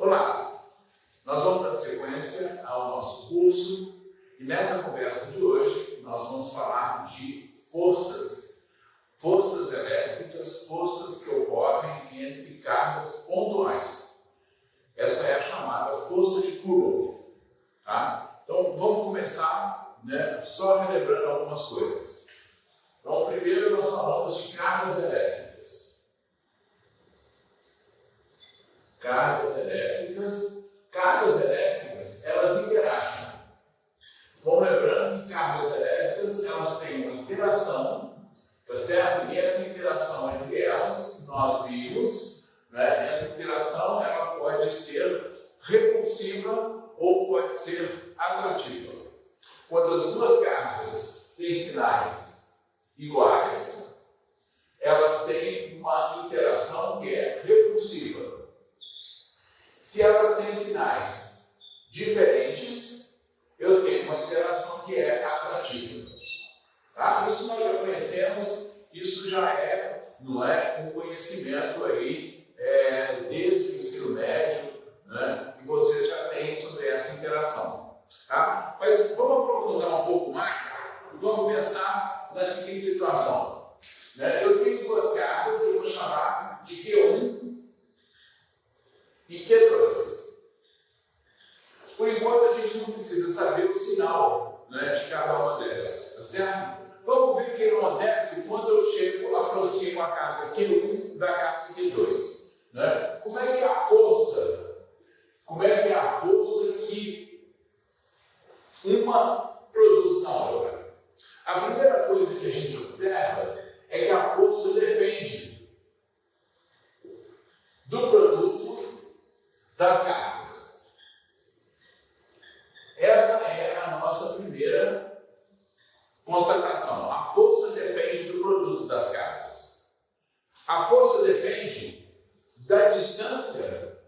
Olá, nós vamos dar sequência ao nosso curso e nessa conversa de hoje nós vamos falar de forças elétricas, forças que ocorrem entre cargas pontuais. Essa é a chamada força de Coulomb. Tá? Então vamos começar só relembrando algumas coisas. Então primeiro nós falamos de cargas elétricas. Cargas elétricas, elas interagem. Vamos lembrando que cargas elétricas, elas têm uma interação, tá certo? E essa interação entre elas, nós vimos, essa interação ela pode ser repulsiva ou pode ser atrativa. Quando as duas cargas têm sinais iguais, elas têm uma interação que é repulsiva. Se elas têm sinais diferentes, eu tenho uma interação que é atrativa. Tá? Isso nós já conhecemos, isso já não é um conhecimento aí, desde o ensino médio, que vocês já têm sobre essa interação. Tá? Mas vamos aprofundar um pouco mais e vamos pensar na seguinte situação. Eu tenho duas cargas, eu vou chamar de Q1 e Q2. Por enquanto a gente não precisa saber o sinal de cada uma delas, tá certo? Vamos ver o que acontece quando eu aproximo a carga Q1 da carga Q2. Como é que é a força? Como é que é a força que uma produz na outra? A primeira coisa que a gente observa é que a força depende do produto das cargas. Essa é a nossa primeira constatação. A força depende do produto das cargas. A força depende da distância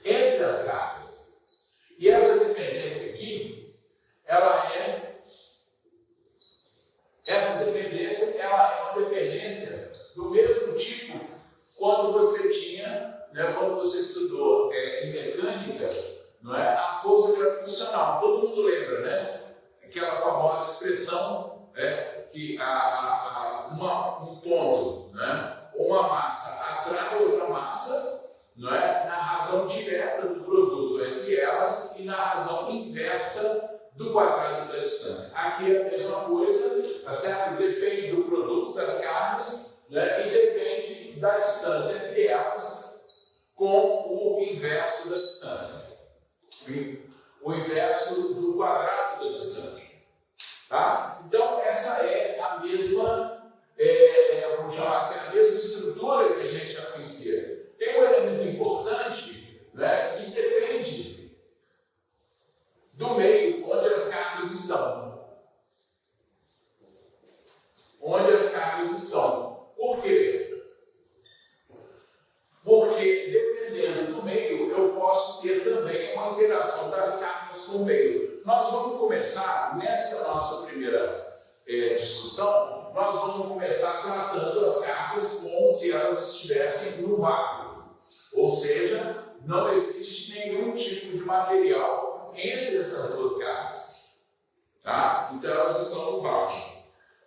entre as cargas. E essa dependência aqui, essa dependência é uma dependência do mesmo tipo quando você tinha, quando você estudou em mecânica, a força gravitacional. Todo mundo lembra, aquela famosa expressão que um ponto, uma massa atrai outra massa, na razão direta do produto entre elas e na razão inversa do quadrado da distância. Aqui é a mesma coisa, tá certo? Depende do produto das cargas, e depende da distância entre elas com o inverso da distância. O inverso do quadrado da distância. Tá? Então, essa é a mesma, vamos chamar assim, a mesma estrutura que a gente já conhecia. Tem um elemento importante que depende do meio onde as cargas estão. Onde as cargas estão. Por quê? Porque, dependendo do meio, eu posso ter também uma interação das cargas com o meio. Nós vamos começar, nessa nossa primeira discussão, nós vamos começar tratando as cargas como se elas estivessem no vácuo. Ou seja, não existe nenhum tipo de material entre essas duas cargas. Tá? Então, elas estão no vácuo.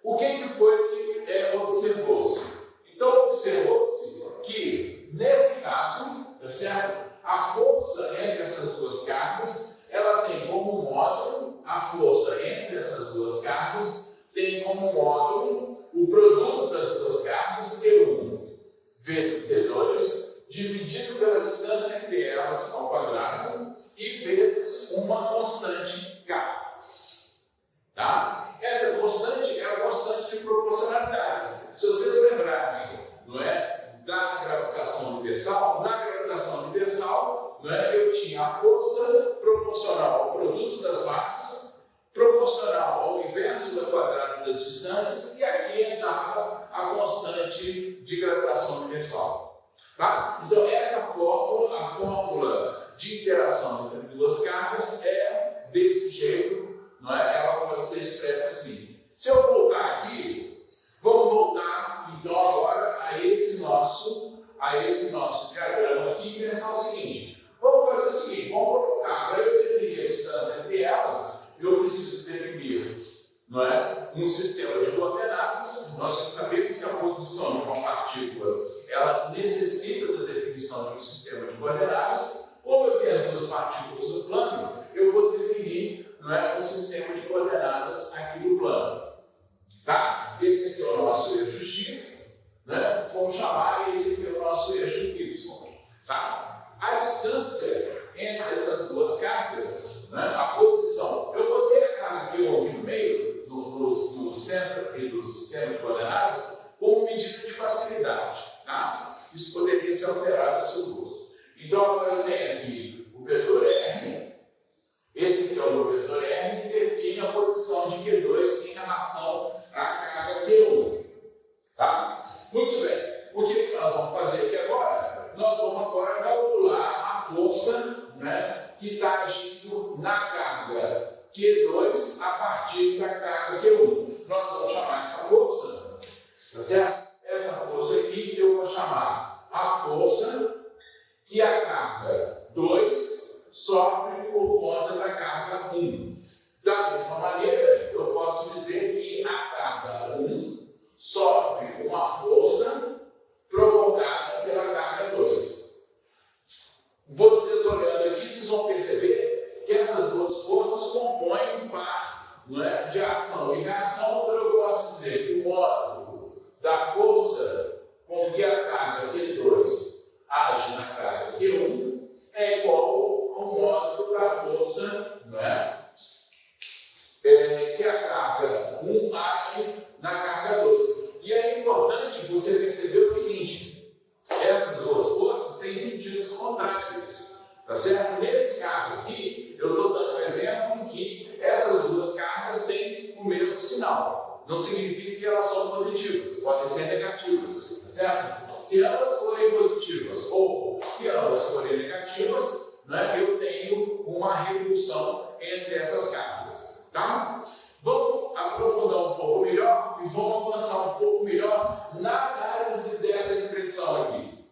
O que foi que observou-se? Então, observou-se que, nesse caso, tá certo? A força entre essas duas cargas, ela tem como módulo, a força entre essas duas cargas, tem como módulo o produto das duas cargas, Q1 vezes Q2, dividido pela distância entre elas ao quadrado, e vezes uma constante K. Tá? Essa constante é a constante de proporcionalidade. Se vocês lembrarem, da gravitação universal, na gravitação universal, eu tinha a força proporcional ao produto das massas, proporcional ao inverso do quadrado das distâncias, e aqui entrava a constante de gravitação universal. Tá? Então, essa fórmula, a fórmula de interação entre duas cargas, é desse jeito, ela pode ser expressa assim. Se eu voltar aqui, vamos voltar então agora a esse nosso diagrama aqui e pensar o seguinte: coordenadas, nós já sabemos que a posição de uma partícula ela necessita da definição de um sistema de coordenadas. Como eu tenho as duas partículas no plano, eu vou definir, não é, um sistema de coordenadas aqui no plano. Tá? Esse aqui é o nosso eixo X, né? Vamos chamar esse aqui é o nosso eixo Y. Tá? A distância entre essas duas cargas, né, a posição, eu botei a carga aqui no meio, no centro aqui do sistema de coordenadas, como medida de facilidade. Tá? Isso poderia ser alterado a seu gosto. Então agora eu tenho aqui o vetor R, esse aqui é o meu vetor R, que define a posição de Q2 em relação à carga Q1. Tá? Muito bem. O que nós vamos fazer aqui agora? Nós vamos agora calcular a força, né, que está agindo na carga Q2 a partir da carga Q1. Nós vamos chamar essa força, tá certo? Essa força aqui eu vou chamar a força que a carga 2 sofre por conta da carga 1. Da mesma maneira, eu posso dizer que a carga 1 sofre uma força provocada pela carga 2. Vocês olhando aqui, vocês vão perceber que essas duas forças compõem um par, não é, de ação e reação. Então eu posso dizer que o módulo da força com que a carga Q2 age na carga Q1 é igual ao módulo da força, não é, que a carga 1 age na carga 2. E é importante você perceber o seguinte: essas duas forças têm sentidos contrários, tá certo? Nesse caso aqui, eu estou dando um exemplo em que essas duas cargas têm o mesmo sinal. Não significa que elas são positivas, podem ser negativas, tá certo? Se elas forem positivas ou se elas forem negativas, né, eu tenho uma redução entre essas cargas. Tá? Vamos aprofundar um pouco melhor e vamos avançar um pouco melhor na análise dessa expressão aqui.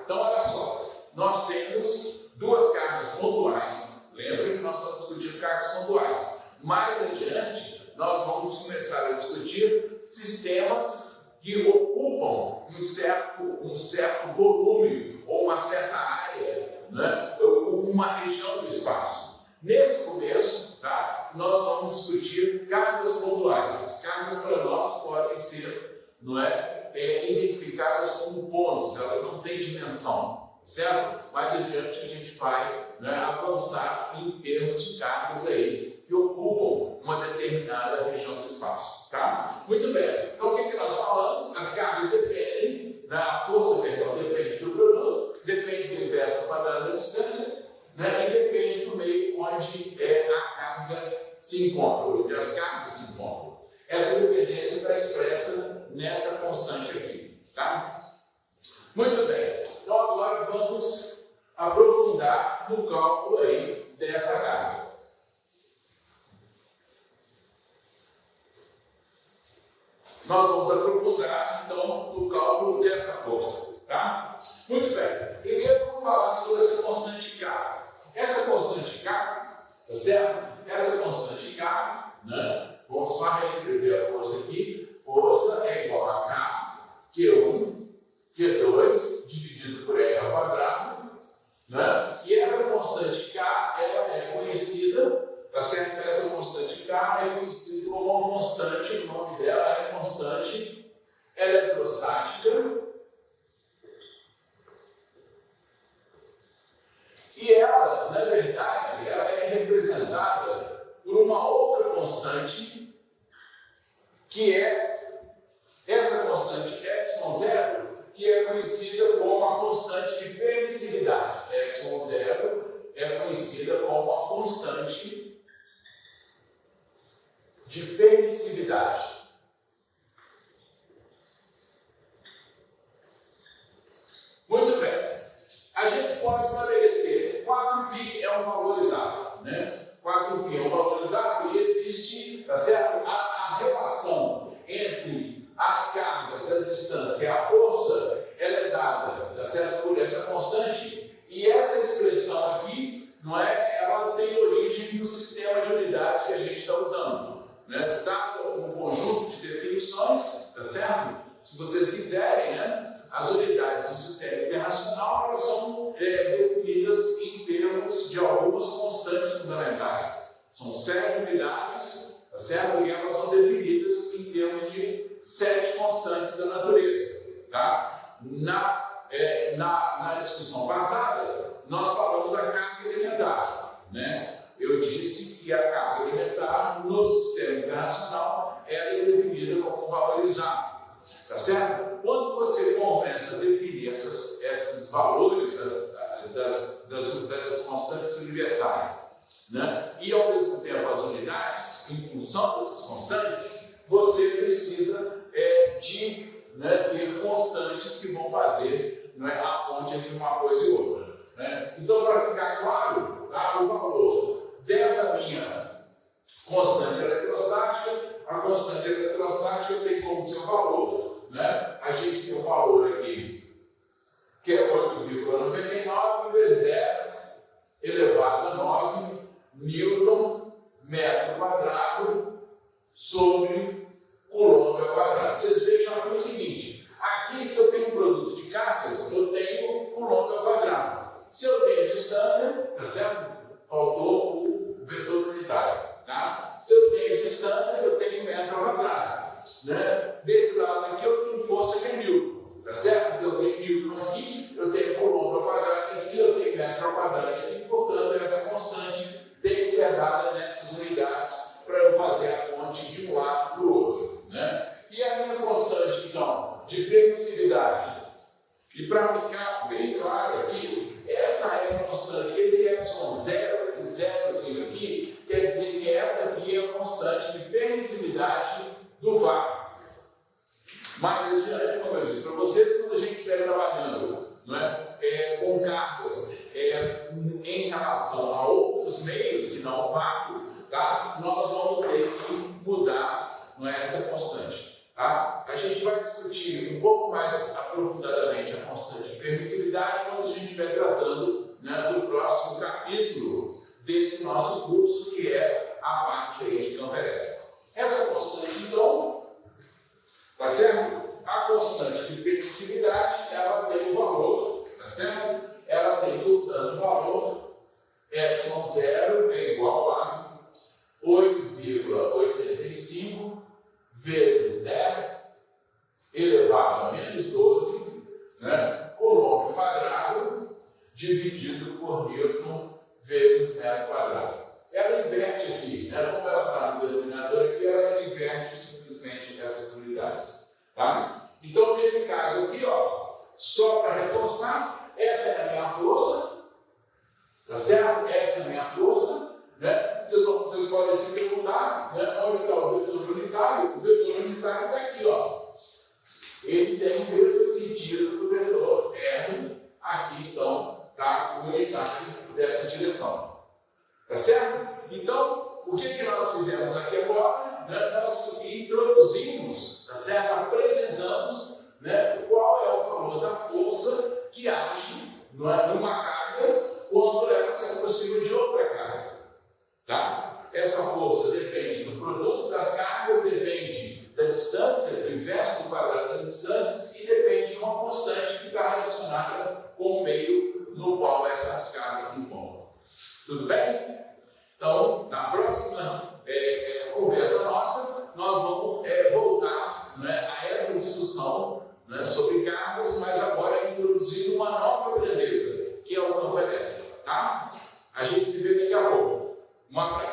Então, olha só, nós temos duas cargas pontuais. Lembra que nós estamos discutindo cargas pontuais. Mais adiante, nós vamos começar a discutir sistemas que ocupam um certo volume ou uma certa área, né? Ocupam uma região do espaço. Nesse começo, tá, nós vamos discutir cargas pontuais. As cargas para nós podem ser, não é, identificadas como pontos, elas não têm dimensão, certo? Mais adiante a gente vai, né, avançar em termos de cargas aí que ocupam uma determinada região do espaço. Tá? Muito bem. Então o que nós falamos? As cargas dependem, né, a força depende do produto, depende do inverso do quadrado da distância, né, e depende do meio onde a carga se encontra, onde as cargas se encontram. Essa dependência está expressa nessa constante aqui. Tá? Muito bem. Então agora vamos aprofundar no cálculo aí dessa carga. Nós vamos aprofundar então no cálculo dessa força. Tá? Muito bem. Primeiro vamos falar sobre essa constante K. Essa constante K, tá certo? Essa constante K, né? Vamos só reescrever a força aqui. Força é igual a K, Q1, Q2, dividido por R ao quadrado, né? E essa constante K, ela é conhecida, tá certo? Essa constante K é conhecida como uma constante, o nome dela é constante eletrostática. E ela, na verdade, ela é representada por uma outra constante, que é essa constante ε0, que é conhecida como a constante de permissividade. ε0 é conhecida como a constante de permissividade. Muito bem. A gente pode estabelecer 4π é um valor exato, né? 4π é um valor exato e existe, tá certo? A relação entre as cargas, a distância e a força, ela é dada, tá certo? Por essa constante, e essa expressão aqui, não é? Ela tem origem no sistema de unidades que a gente está usando, né? Dado um conjunto de definições definições, tá certo? Se vocês quiserem, né? As unidades do sistema internacional, elas são definidas em termos de algumas constantes fundamentais. São 7 unidades, tá certo? E elas são definidas em termos de 7 constantes da natureza, tá? Na discussão passada, nós falamos da carga alimentar, né? Eu disse que a carga alimentar no sistema internacional ela é definida como valorizado, tá certo? Quando você começa a definir esses valores dessas constantes universais, né? E ao mesmo tempo as unidades, em função dessas constantes, você precisa ter constantes que vão fazer, né, a ponte entre uma coisa e outra, né? Então, para ficar claro, tá, o valor dessa minha constante eletrostática, a constante eletrostática tem como seu valor, né? A gente tem um valor aqui que é 8,99 vezes 10 elevado a 9 Newton metro quadrado sobre Coulomb ao quadrado. Vocês vejam aqui o seguinte: aqui, se eu tenho um produto de cargas, eu tenho Coulomb ao quadrado. Se eu tenho distância, tá certo? Faltou o vetor unitário, tá? Se eu tenho distância, eu tenho metro ao quadrado, né? Desse lado aqui eu tenho força que é Newton, tá certo? Eu tenho Newton aqui, eu tenho Coulomb ao quadrado aqui, eu tenho metro ao quadrado aqui, portanto essa constante tem que ser dada nessas unidades para eu fazer a ponte de um lado para o outro, né? E a minha constante, então, de permissividade, e para ficar bem claro aqui, essa é a constante, esse ε0, esse zerozinho aqui, quer dizer que essa aqui é a constante de permissividade do vácuo. Mais adiante, como eu disse para vocês, quando a gente estiver trabalhando, não é, com cargas em relação a outros meios que não o vácuo, tá? Nós vamos ter que mudar, não é, essa constante. Tá? A gente vai discutir um pouco mais aprofundadamente a constante de permissividade quando a gente estiver tratando, né, do próximo capítulo desse nosso curso, que é a parte aí de campo elétrico. Essa constante, então, tá certo? A constante de permissividade, ela tem um valor, tá certo? Ela tem, portanto, um valor ε0 é igual a 8,85 vezes 10 elevado a menos 12, né, Coulomb quadrado dividido por Newton vezes metro quadrado. Ela inverte aqui, né, como ela está no denominador aqui, ela inverte simplesmente essas unidades. Tá? Então, nesse caso aqui, ó, só para reforçar, essa é a minha força, tá certo? Essa é a minha força. Né? Vocês podem se perguntar, né, onde está o vetor unitário? O vetor unitário está aqui, ó. Ele tem o mesmo sentido do vetor R, aqui então está o unitário dessa direção. Tá certo? Então, o que nós fizemos aqui agora? Né, nós introduzimos, tá certo? Apresentamos, né, qual é o valor da força que age numa carga quando ela se aproxima de outra carga. Tá? Essa força depende do produto das cargas, depende da distância, do inverso do quadrado da distância, e depende de uma constante que está relacionada com o meio no qual essas cargas se encontram. Tudo bem? Então, na próxima conversa nossa, nós vamos voltar, né, a essa discussão, né, sobre cargas, mas agora introduzindo uma nova beleza, que é o campo elétrico. Tá? A gente se vê daqui a pouco. Um abraço.